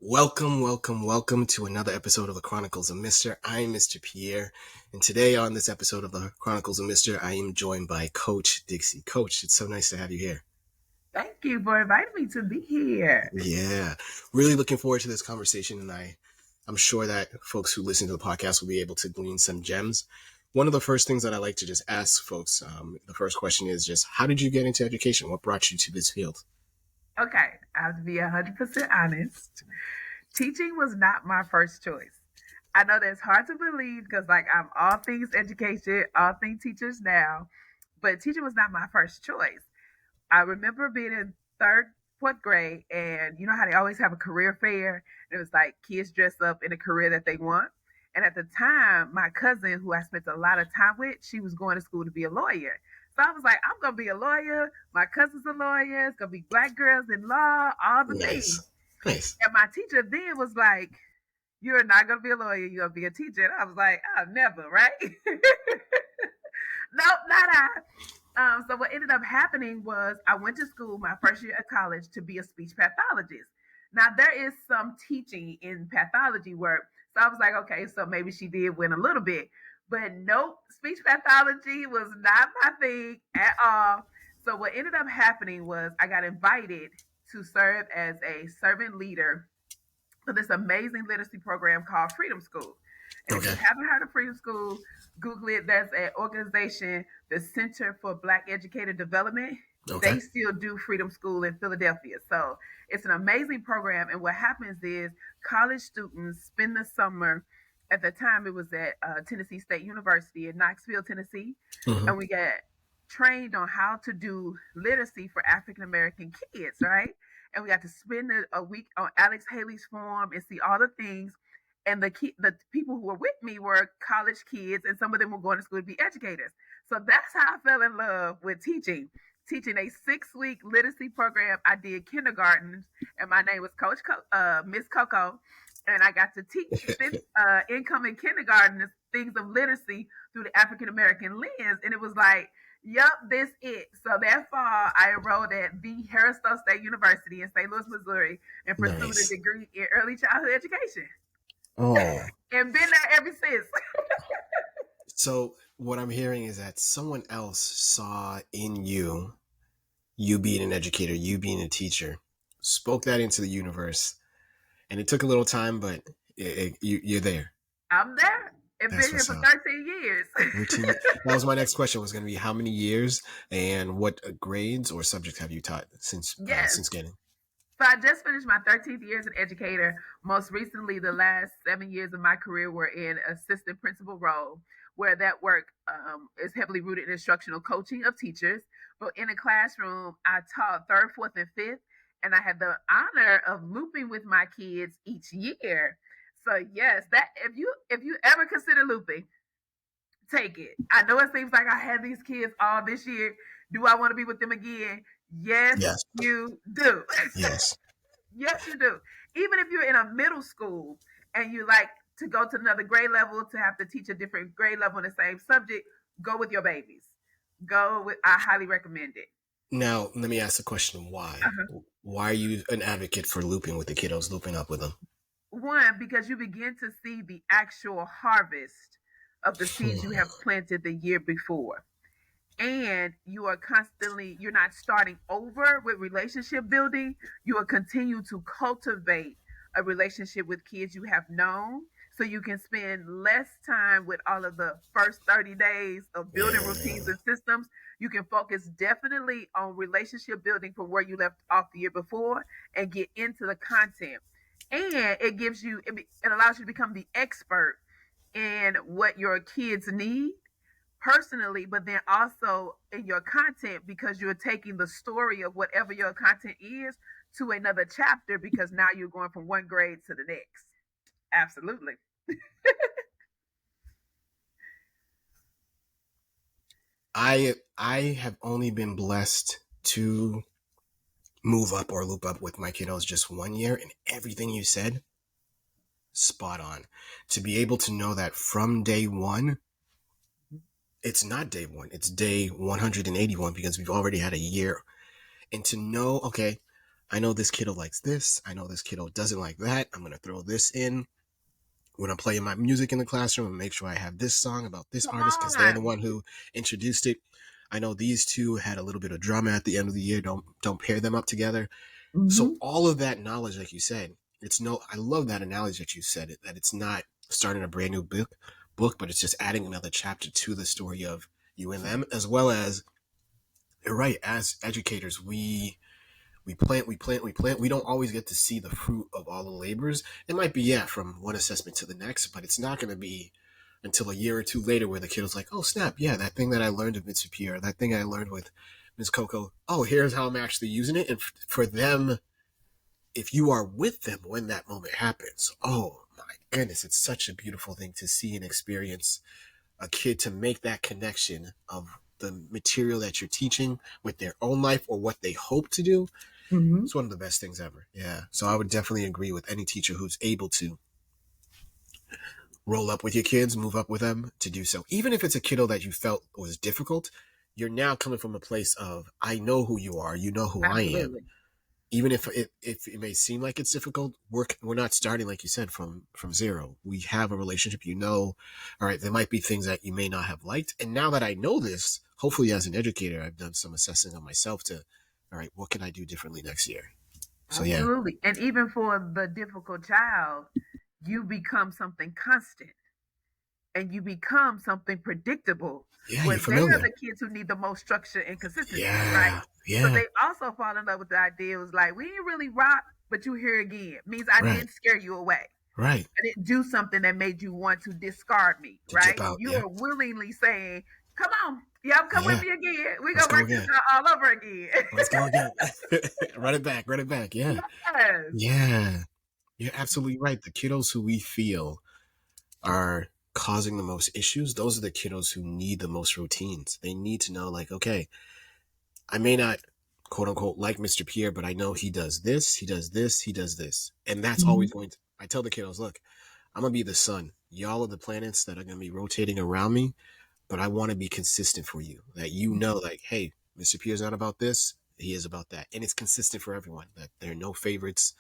Welcome to another episode of the Chronicles of Mister. I'm Mr. Pierre, and today on this episode of the Chronicles of Mister, I am joined by Coach Dixie. Coach, it's so nice to have you here. Thank you for inviting me to be here. Yeah, really looking forward to this conversation, and I'm sure that folks who listen to the podcast will be able to glean some gems. One of the first things that I like to just ask folks, the first question is just, how did you get into education? What brought you to this field? Okay, I have to be 100% honest. Teaching was not my first choice. I know that's hard to believe because, I'm all things education, all things teachers now, but teaching was not my first choice. I remember being in fourth grade, and you know how they always have a career fair? And it was like kids dress up in a career that they want. And at the time, my cousin, who I spent a lot of time with, she was going to school to be a lawyer. So I was like, I'm going to be a lawyer. My cousin's a lawyer. It's going to be black girls in law, all the Nice. things. Nice. And my teacher then was like, you're not going to be a lawyer. You're going to be a teacher. And I was like, oh, never, right? Nope, not I. So what ended up happening was I went to school my first year at college to be a speech pathologist. Now there is some teaching in pathology work, so I was like, okay, so maybe she did win a little bit, but nope, speech pathology was not my thing at all. So what ended up happening was I got invited to serve as a servant leader for this amazing literacy program called Freedom School. And if you haven't heard of Freedom School, Google it. There's an organization, the Center for Black Educator Development. Okay. They still do Freedom School in Philadelphia. So it's an amazing program. And what happens is college students spend the summer. At the time, it was at Tennessee State University in Knoxville, Tennessee. Mm-hmm. And we got trained on how to do literacy for African American kids, right? And we got to spend a week on Alex Haley's farm and see all the things. And the people who were with me were college kids, and some of them were going to school to be educators. So that's how I fell in love with teaching a 6-week literacy program. I did kindergarten, and my name was Miss CoCo, and I got to teach incoming kindergartners things of literacy through the African American lens, and it was like, yep, this it. So that fall, I enrolled at the Harris-Stowe State University in St. Louis, Missouri, and pursued a degree in early childhood education. Oh. And been there ever since. So what I'm hearing is that someone else saw in you being an educator, you being a teacher, spoke that into the universe, and it took a little time, but you're there. I'm there. It's been here for 13 years. That was my next question, was going to be how many years and what grades or subjects have you taught since getting? So I just finished my 13th year as an educator. Most recently, the last 7 years of my career were in assistant principal role, where that work is heavily rooted in instructional coaching of teachers. But in a classroom, I taught 3rd, 4th, and 5th, and I had the honor of looping with my kids each year. So yes, that if you ever consider looping, take it. I know it seems like I had these kids all this year. Do I want to be with them again? Yes, you do. Yes. Yes, you do. Even if you're in a middle school and you like to go to another grade level to have to teach a different grade level in the same subject, go with your babies. I highly recommend it. Now, let me ask the question, why? Why are you an advocate for looping with the kiddos, looping up with them? One, because you begin to see the actual harvest of the seeds you have planted the year before. And you're not starting over with relationship building. You will continue to cultivate a relationship with kids you have known, so you can spend less time with all of the first 30 days of building routines and systems. You can focus definitely on relationship building from where you left off the year before and get into the content. And it allows you to become the expert in what your kids need personally, but then also in your content, because you're taking the story of whatever your content is to another chapter, because now you're going from one grade to the next. Absolutely. I have only been blessed to move up or loop up with my kiddos just 1 year, and everything you said, spot on. To be able to know that from day one, it's not day one, it's day 181, because we've already had a year. And to know, okay, I know this kiddo likes this. I know this kiddo doesn't like that. I'm going to throw this in when I'm playing my music in the classroom and make sure I have this song about this Come artist because they're the on. one who introduced it. I know these two had a little bit of drama at the end of the year. Don't pair them up together. So Mm-hmm. all of that knowledge, like you said, it's no. I love that analogy that you said it. That it's not starting a brand new book, but it's just adding another chapter to the story of you and them, as well as you're right. As educators, we plant, we plant, we plant. We don't always get to see the fruit of all the labors. It might be, yeah, from one assessment to the next, but it's not going to be until a year or two later where the kid was like, oh, snap, yeah, that thing that I learned with Mr. Pierre, that thing I learned with Ms. CoCo, oh, here's how I'm actually using it. And for them, if you are with them when that moment happens, oh, my goodness, it's such a beautiful thing to see and experience a kid to make that connection of the material that you're teaching with their own life or what they hope to do. Mm-hmm. It's one of the best things ever. Yeah. So I would definitely agree with any teacher who's able to roll up with your kids, move up with them to do so. Even if it's a kiddo that you felt was difficult, you're now coming from a place of, I know who you are, you know who I am. Absolutely. Even if it may seem like it's difficult, we're not starting, like you said, from zero. We have a relationship, you know, all right, there might be things that you may not have liked. And now that I know this, hopefully as an educator, I've done some assessing of myself to, all right, what can I do differently next year? So yeah. Absolutely. And even for the difficult child, you become something constant and you become something predictable Yeah, you're when they are familiar. the kids who need the most structure and consistency, right? Yeah, So yeah, they also fall in love with the idea. It was like, we didn't really rock, but you here again. Means I right, didn't scare you away. right. I didn't do something that made you want to discard me, To dip right? out. You Yeah, are willingly saying, come on, y'all come with yeah. me again. We're Let's gonna go work this again. out all over again. Let's go again. Run it back. Run it back. Yeah, Yes. yeah. You're absolutely right. The kiddos who we feel are causing the most issues, those are the kiddos who need the most routines. They need to know, like, okay, I may not quote unquote like Mr. Pierre, but I know he does this, he does this, he does this. And that's always Mhm. going to, I tell the kiddos, look, I'm going to be the sun. Y'all are the planets that are going to be rotating around me, but I want to be consistent for you. That you know, like, hey, Mr. Pierre's not about this, he is about that. And it's consistent for everyone, that there are no favorites.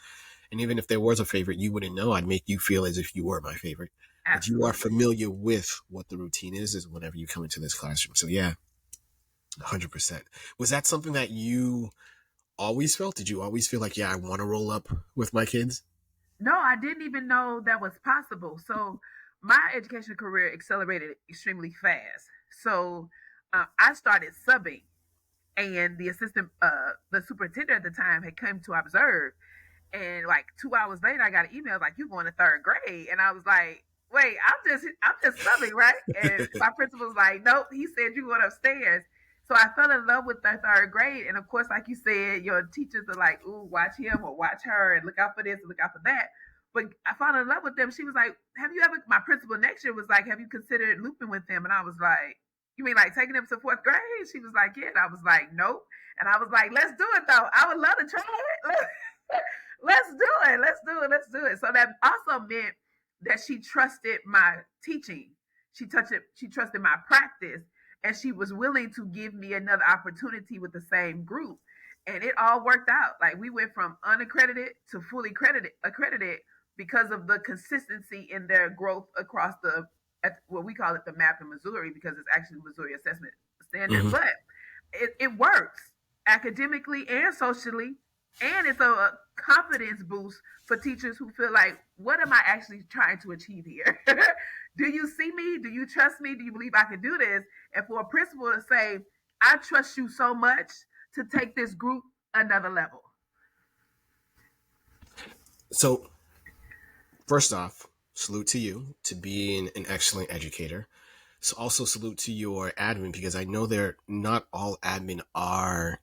And even if there was a favorite, you wouldn't know. I'd make you feel as if you were my favorite. But you are Absolutely. familiar with what the routine is whenever you come into this classroom. So yeah, 100%. Was that something that you always felt? Did you always feel like, yeah, I want to roll up with my kids? No, I didn't even know that was possible. So my education career accelerated extremely fast. So I started subbing, and the superintendent at the time had come to observe. And like 2 hours later, I got an email like, "You going to third grade?" And I was like, "Wait, I'm just subbing, right?" And my principal was like, "Nope." He said you going upstairs. So I fell in love with the third grade, and of course, like you said, your teachers are like, "Ooh, watch him or watch her, and look out for this and look out for that." But I fell in love with them. She was like, "Have you ever?" My principal next year was like, "Have you considered looping with them?" And I was like, "You mean like taking them to fourth grade?" She was like, "Yeah." And I was like, "Nope." And I was like, "Let's do it though. I would love to try it." Let's do it. Let's do it. Let's do it. So that also meant that she trusted my teaching. She trusted my practice, and she was willing to give me another opportunity with the same group. And it all worked out. Like we went from unaccredited to fully accredited because of the consistency in their growth across the at what we call it the map in Missouri because it's actually Missouri assessment standard. Mm-hmm. But it works academically and socially, and it's a confidence boost for teachers who feel like, what am I actually trying to achieve here? Do you see me? Do you trust me? Do you believe I can do this? And for a principal to say, I trust you so much to take this group another level. So first off, salute to you to being an excellent educator. So also salute to your admin because I know they're not all admin are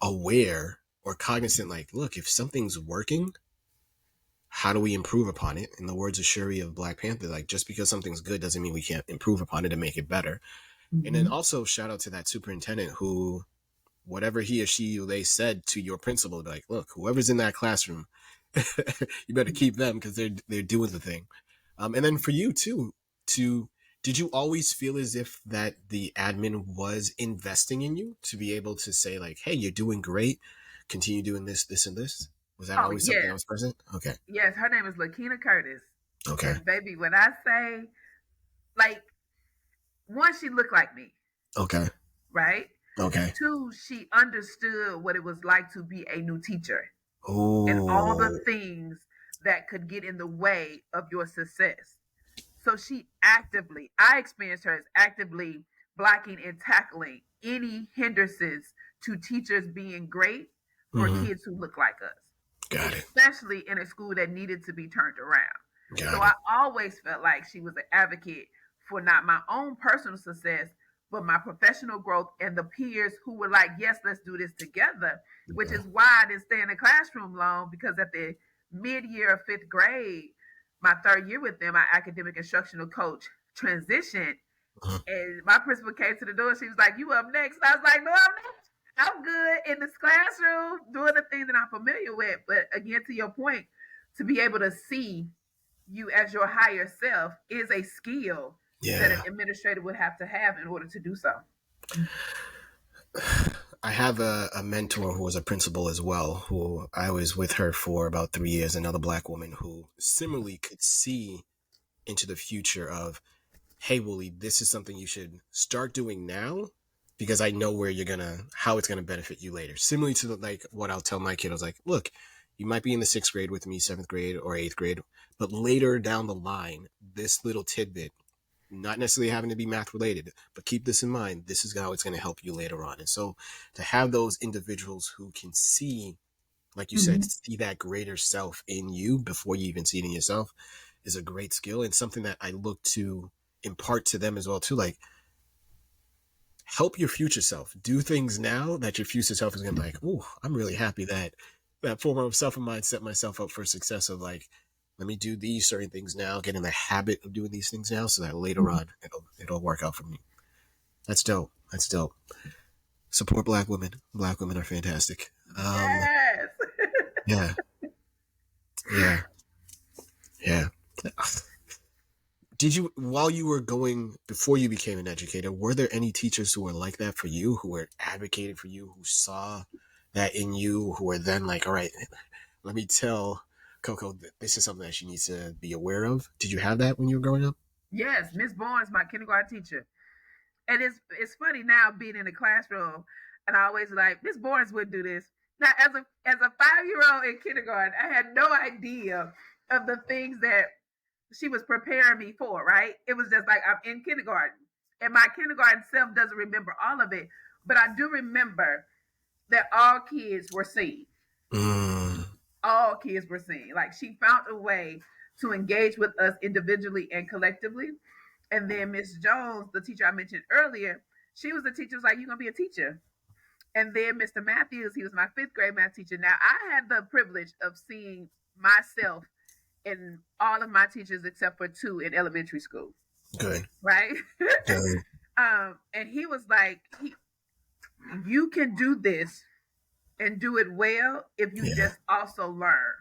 aware or cognizant. Like, look, if something's working, how do we improve upon it? In the words of Shuri of Black Panther, like just because something's good doesn't mean we can't improve upon it and make it better. And then Mm-hmm. also shout out to that superintendent who, whatever he or she they said to your principal, like, look, whoever's in that classroom, you better keep them because they're doing the thing. And then for you too, to did you always feel as if that the admin was investing in you to be able to say like, hey, you're doing great. continue doing this, this, and this? Was that Oh always something that yes, was present? Okay. yes. Her name is Lakina Curtis, Okay. and baby, when I say like, one, she looked like me, Okay. right? Okay. Two, she understood what it was like to be a new teacher and all the Oh. things that could get in the way of your success. So she actively, I experienced her as actively blocking and tackling any hindrances to teachers being great for Mm-hmm. kids who look like us, Got it. especially in a school that needed to be turned around. So Got I it. always felt like she was an advocate for not my own personal success, but my professional growth and the peers who were like, yes, let's do this together, which Okay. is why I didn't stay in the classroom long, because at the mid year of fifth grade, my third year with them, my academic instructional coach transitioned. Uh-huh. And my principal came to the door. She was like, "You up next?" And I was like, "No, I'm not. I'm good in this classroom doing the thing that I'm familiar with." But again, to your point, to be able to see you as your higher self is a skill that an Yeah. administrator would have to have in order to do so. I have a mentor who was a principal as well, who I was with her for about 3 years, another Black woman who similarly could see into the future of, hey, Wooly, this is something you should start doing now because I know where you're gonna, how it's gonna benefit you later. Similarly to like what I'll tell my kid, I was like, look, you might be in the 6th grade with me, 7th grade or 8th grade, but later down the line, this little tidbit, not necessarily having to be math related, but keep this in mind. This is how it's going to help you later on. And so to have those individuals who can see, like you said, Mm-hmm. see that greater self in you before you even see it in yourself is a great skill and something that I look to impart to them as well too. Like, help your future self do things now that your future self is going to be like, oh, I'm really happy that that form of self of mine set myself up for success of like, let me do these certain things now, get in the habit of doing these things now so that later on it'll work out for me. That's dope. That's dope. Support Black women. Black women are fantastic. Yes. Yeah, yeah, yeah. Did you, while you were going, before you became an educator, were there any teachers who were like that for you, who were advocating for you, who saw that in you, who were then like, all right, let me tell CoCo that this is something that she needs to be aware of? Did you have that when you were growing up? Yes, Miss Barnes, my kindergarten teacher. And it's funny now being in the classroom, and I always like Miss Barnes would do this. Now, as a 5-year old in kindergarten, I had no idea of the things that she was preparing me for. Right? It was just like I'm in kindergarten, and my kindergarten self doesn't remember all of it, but I do remember that all kids were seen. Mm, All kids were seen. Like she found a way to engage with us individually and collectively. And then Miss Jones, the teacher I mentioned earlier, she was the teacher who's like, "You're gonna be a teacher." And then Mr. Matthews, he was my 5th grade math teacher. Now I had the privilege of seeing myself in all of my teachers except for 2 in elementary school, good. right? Good. And he was like, "You can do this and do it well if you Yeah. just also learn."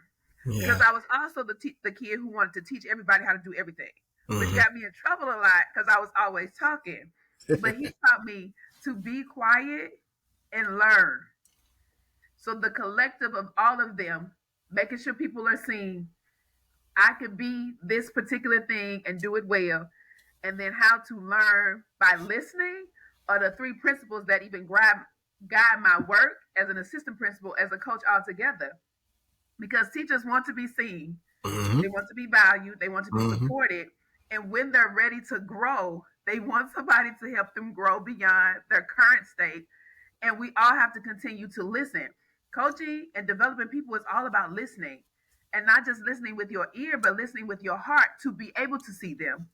Because Yeah. I was also the kid who wanted to teach everybody how to do everything, which Mm-hmm. got me in trouble a lot because I was always talking. But he taught me to be quiet and learn. So the collective of all of them, making sure people are seeing I could be this particular thing and do it well, and then how to learn by listening are the 3 principles that even guide my work as an assistant principal, as a coach altogether. Because teachers want to be seen, Mm-hmm. they want to be valued, they want to be Mm-hmm. supported, and when they're ready to grow, they want somebody to help them grow beyond their current state. And we all have to continue to listen. Coaching and developing people is all about listening, and not just listening with your ear, but listening with your heart to be able to see them,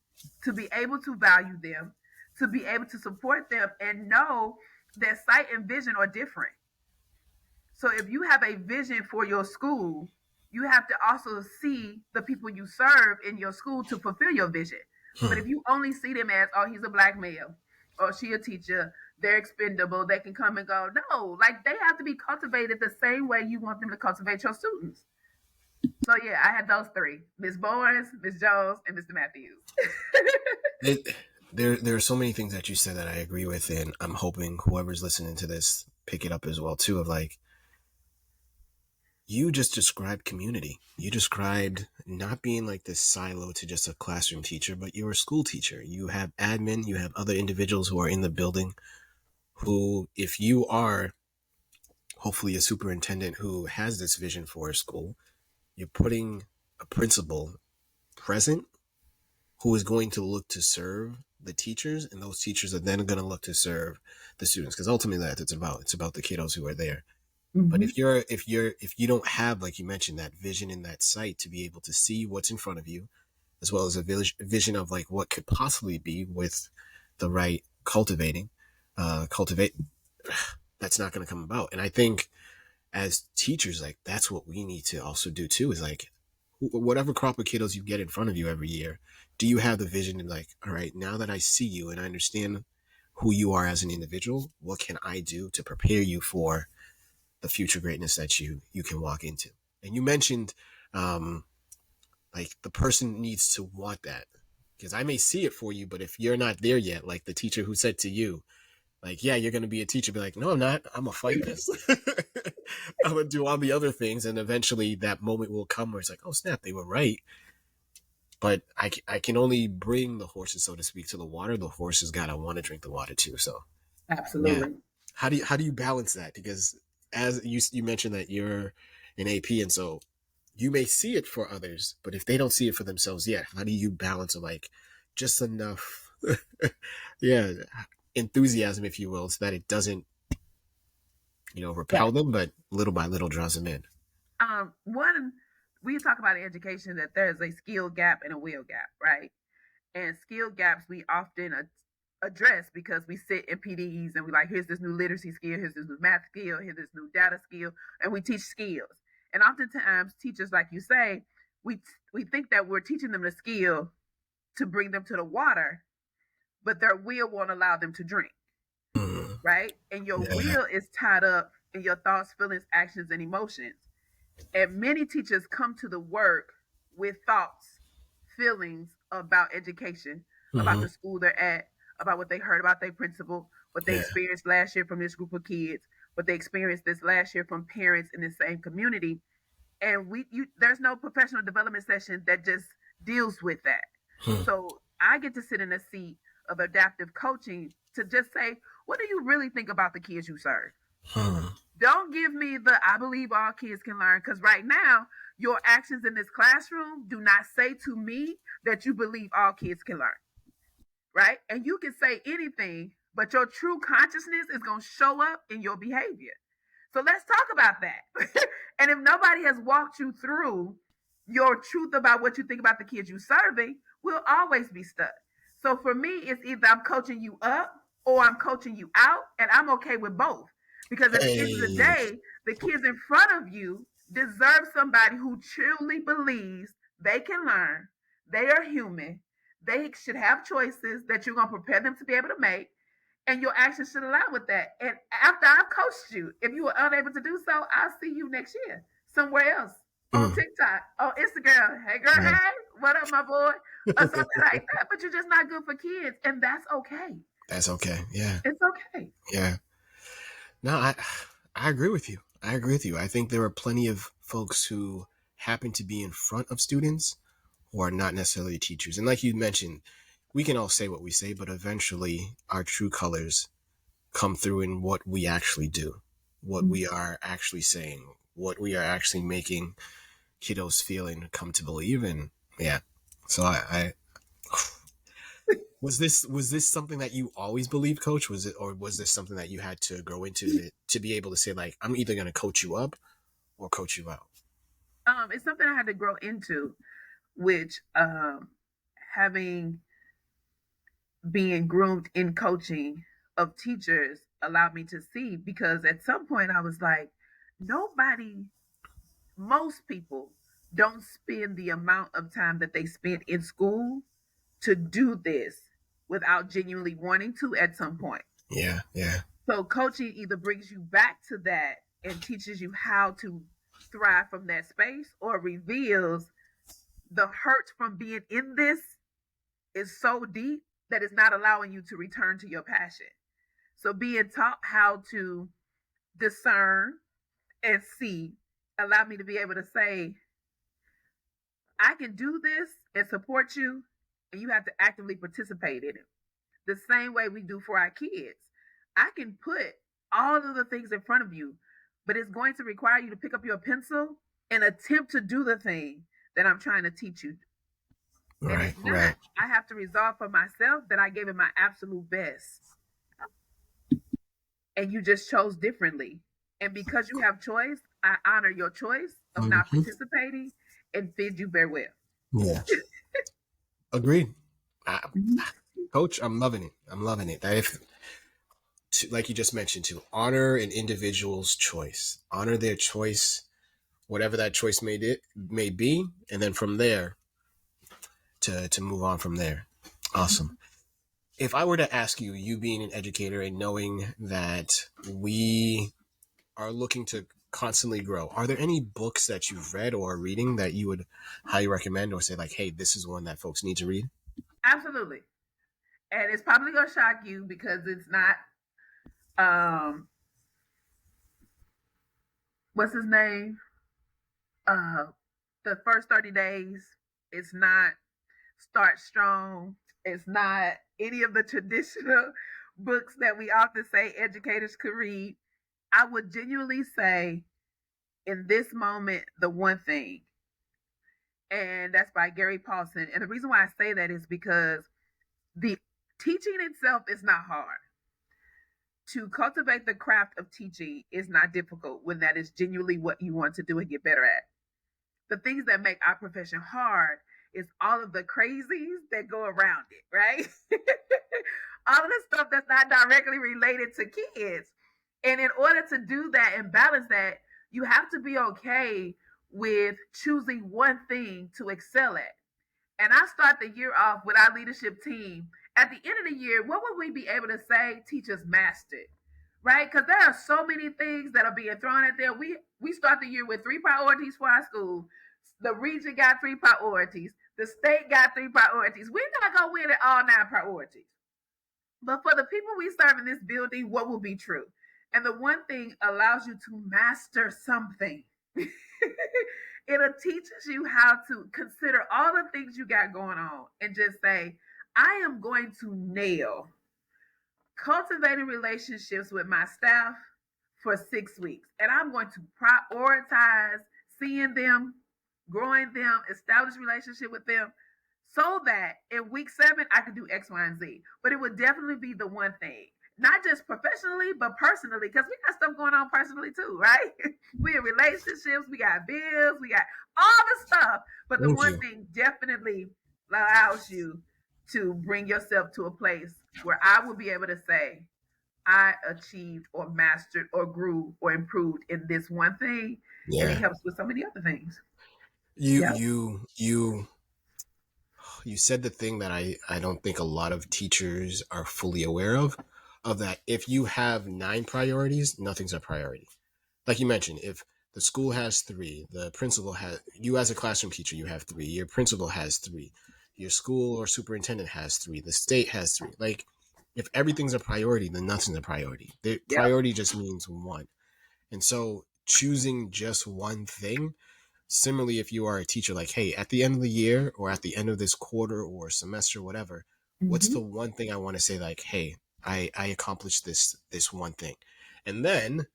to be able to value them, to be able to support them, and know that sight and vision are different. So if you have a vision for your school, you have to also see the people you serve in your school to fulfill your vision. But if you only see them as, oh, he's a black male, or she a teacher, they're expendable, they can come and go. No, like they have to be cultivated the same way you want them to cultivate your students. So yeah, I had those 3: Miss Bowens, Miss Jones, and Mr. Matthews. It, there are so many things that you said that I agree with, and I'm hoping whoever's listening to this pick it up as well too. Of like, you just described community. You described not being like this silo to just a classroom teacher, but you're a school teacher. You have admin, you have other individuals who are in the building who, if you are hopefully a superintendent who has this vision for a school, you're putting a principal present who is going to look to serve the teachers, and those teachers are then going to look to serve the students, because ultimately that's it's about the kiddos who are there. But Mm-hmm. if you don't have, like you mentioned, that vision in that sight to be able to see what's in front of you, as well as a vision of like what could possibly be with the right cultivate, that's not going to come about. And I think as teachers, like that's what we need to also do too, is like whatever crop of kiddos you get in front of you every year, do you have the vision of like, all right, now that I see you and I understand who you are as an individual, what can I do to prepare you for the future greatness that you can walk into? And you mentioned like the person needs to want that, because I may see it for you, but if you're not there yet, like the teacher who said to you, like, yeah, you're going to be a teacher, be like, no, I'm not, I'm gonna fight this. I'm gonna do all the other things, and eventually that moment will come where it's like, oh snap, they were right. But I can only bring the horses, so to speak, to the water. The horses gotta want to drink the water too. So yeah, Absolutely. how do you balance that? Because as you mentioned that you're an AP, and so you may see it for others, but if they don't see it for themselves yet, how do you balance it, like just enough, yeah, enthusiasm, if you will, so that it doesn't Right. repel them, but little by little draws them in. One, we talk about in education that there's a skill gap and a will gap, right? And skill gaps we often address because we sit in PDEs and we like, here's this new literacy skill, here's this new math skill, here's this new data skill, and we teach skills. And oftentimes, teachers, like you say, we we think that we're teaching them the skill to bring them to the water, but their will won't allow them to drink, Mm, right? And your yeah, will is tied up in your thoughts, feelings, actions, and emotions. And many teachers come to the work with thoughts, feelings about education, about hmm, the school they're at, about what they heard about their principal, what they yeah, experienced last year from this group of kids, what they experienced this last year from parents in the same community. And there's no professional development session that just deals with that. hmm, So I get to sit in a seat of adaptive coaching to just say, what do you really think about the kids you serve? hmm, Don't give me the I believe all kids can learn, because right now your actions in this classroom do not say to me that you believe all kids can learn, right? And you can say anything, but your true consciousness is going to show up in your behavior. So let's talk about that. And if nobody has walked you through your truth about what you think about the kids you're serving, we'll always be stuck. So for me, it's either I'm coaching you up or I'm coaching you out, and I'm okay with both. Because at the end of the hey, day, the kids in front of you deserve somebody who truly believes they can learn, they are human, they should have choices that you're going to prepare them to be able to make, and your actions should align with that. And after I've coached you, if you were unable to do so, I'll see you next year somewhere else, on mm, TikTok, on Instagram. Hey girl, yeah. hey, what up, my boy? Or something like that. But you're just not good for kids, and that's okay. That's okay. Yeah, It's okay. yeah. No, I agree with you. I agree with you. I think there are plenty of folks who happen to be in front of students who are not necessarily teachers. And like you mentioned, we can all say what we say, but eventually our true colors come through in what we actually do, what we are actually saying, what we are actually making kiddos feel and come to believe in. Yeah. So I was this something that you always believed, Coach? Was it, or was this something that you had to grow into to be able to say like, I'm either going to coach you up or coach you out? It's something I had to grow into, which having being groomed in coaching of teachers allowed me to see, because at some point I was like, nobody, most people don't spend the amount of time that they spend in school to do this without genuinely wanting to at some point. Yeah, yeah. So coaching either brings you back to that and teaches you how to thrive from that space, or reveals the hurt from being in this is so deep that it's not allowing you to return to your passion. So being taught how to discern and see allow me to be able to say, I can do this and support you, and you have to actively participate in it. The same way we do for our kids. I can put all of the things in front of you, but it's going to require you to pick up your pencil and attempt to do the thing that I'm trying to teach you. And if Right, not, right. I have to resolve for myself that I gave it my absolute best. And you just chose differently. And because you have choice, I honor your choice of not Hmm. participating and bid you farewell. Yeah, agreed. I, Mhm. Coach, I'm loving it. I'm loving it. That if, like you just mentioned, to honor an individual's choice, honor their choice, whatever that choice may be, and then from there to move on from there. Awesome. If I were to ask you, you being an educator and knowing that we are looking to constantly grow, are there any books that you've read or are reading that you would highly recommend or say like, hey, this is one that folks need to read? Absolutely. And it's probably gonna shock you because it's not um what's his name? Uh the first 30 days. It's not Start Strong. It's not any of the traditional books that we often say educators could read. I would genuinely say in this moment, the one thing, and that's by Gary Paulson. And the reason why I say that is because the teaching itself is not hard. To cultivate the craft of teaching is not difficult when that is genuinely what you want to do and get better at. The things that make our profession hard is all of the crazies that go around it, right? All of the stuff that's not directly related to kids. And in order to do that and balance that, you have to be okay with choosing one thing to excel at. And I start the year off with our leadership team. At the end of the year, what would we be able to say teachers mastered? Right? Because there are so many things that are being thrown at there. We start the year with three priorities for our school. The region got three priorities. The state got three priorities. We're not gonna win at all nine priorities. But for the people we serve in this building, what will be true? And the one thing allows you to master something. It teaches you how to consider all the things you got going on and just say, I am going to nail cultivating relationships with my staff for 6 weeks. And I'm going to prioritize seeing them, growing them, establish relationship with them so that in week 7 I could do X, Y, and Z. But it would definitely be the one thing. Not just professionally, but personally, because we got stuff going on personally too, right? We have relationships, we got bills, we got all the stuff. But the Thank one you. thing definitely allows you to bring yourself to a place where I will be able to say, I achieved or mastered or grew or improved in this one thing, and it Yeah. helps with so many other things. You Yep. you you you said the thing that I don't think a lot of teachers are fully aware of that if you have 9 priorities, nothing's a priority. Like you mentioned, if the school has 3, the principal has, you as a classroom teacher, you have 3, your principal has 3, your school or superintendent has 3, the state has 3. Like, if everything's a priority, then nothing's a priority. The Yep. priority just means one. And so choosing just one thing, similarly, if you are a teacher, like, hey, at the end of the year or at the end of this quarter or semester, whatever, what's Mm-hmm. the one thing I want to say, like, hey, I accomplished this one thing. And then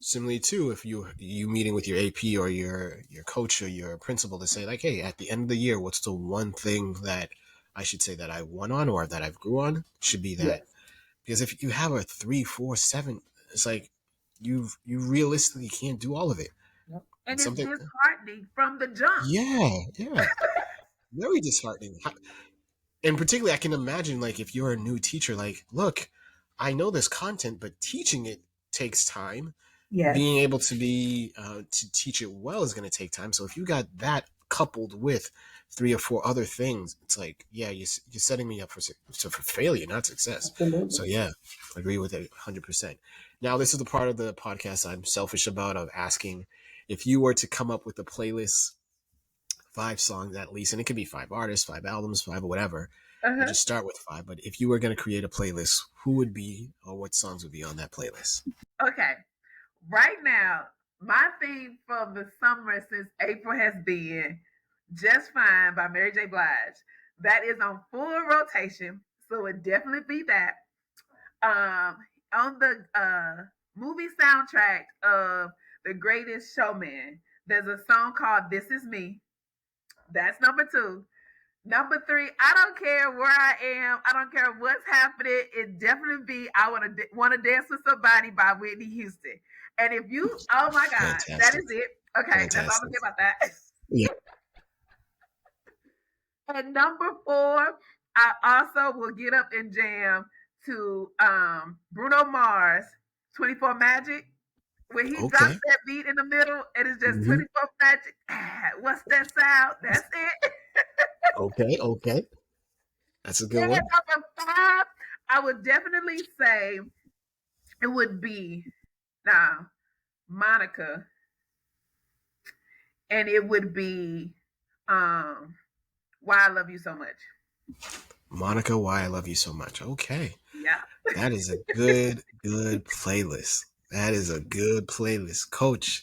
similarly too, if you meeting with your AP or your coach or your principal to say like, hey, at the end of the year, what's the one thing that I should say that I won on or that I've grew on, should be that. Yes. Because if you have a 3, 4, 7, it's like you realistically can't do all of it. Yep. And And it's something, disheartening from the jump. yeah, yeah, very disheartening. And particularly, I can imagine like if you're a new teacher, like, look, I know this content, but teaching it takes time. Yes. Being able to teach it well is going to take time. So if you got that coupled with 3 or 4 other things, it's like, yeah, you're setting me up for failure, not success. Absolutely. So yeah, I agree with it 100%. Now this is the part of the podcast I'm selfish about, of asking if you were to come up with a playlist, 5 songs at least, and it could be 5 artists, 5 albums, 5 or whatever. We'll Uh-huh. just start with 5. But if you were going to create a playlist, who would be or what songs would be on that playlist? Okay. Right now, My theme for the summer since April has been Just Fine by Mary J. Blige. That is on full rotation, so it definitely be that. On the movie soundtrack of The Greatest Showman, there's a song called This Is Me. That's number two. Number three, I don't care where I am. I don't care what's happening. It definitely be I want to dance with somebody by Whitney Houston. And if you, oh my God, that Fantastic. is it. Okay, that's all I'm Fantastic. gonna say about that. Yeah. And number four, I also will get up and jam to Bruno Mars, 24 Magic. When he drops Okay. that beat in the middle, it is just Hmm. 24 Magic. What's that sound? That's it. Okay. Okay. That's a good And one. number five, I would definitely say it would be now Monica, and it would be um Why I Love You So Much. Monica, Why I Love You So Much. Okay. Yeah. That is a good playlist. That is a good playlist. Coach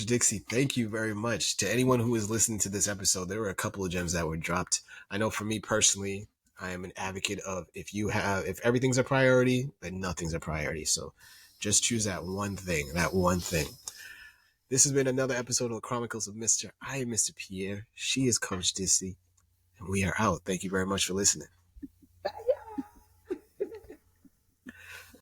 Dixie, thank you very much. To anyone who is listening to this episode, there were a couple of gems that were dropped. I know for me personally, I am an advocate of if everything's a priority, then nothing's a priority. So just choose that one thing, that one thing. This has been another episode of the Chronicles of Mister. I am Mr. Pierre. She is Coach Dixie, and we are out. Thank you very much for listening.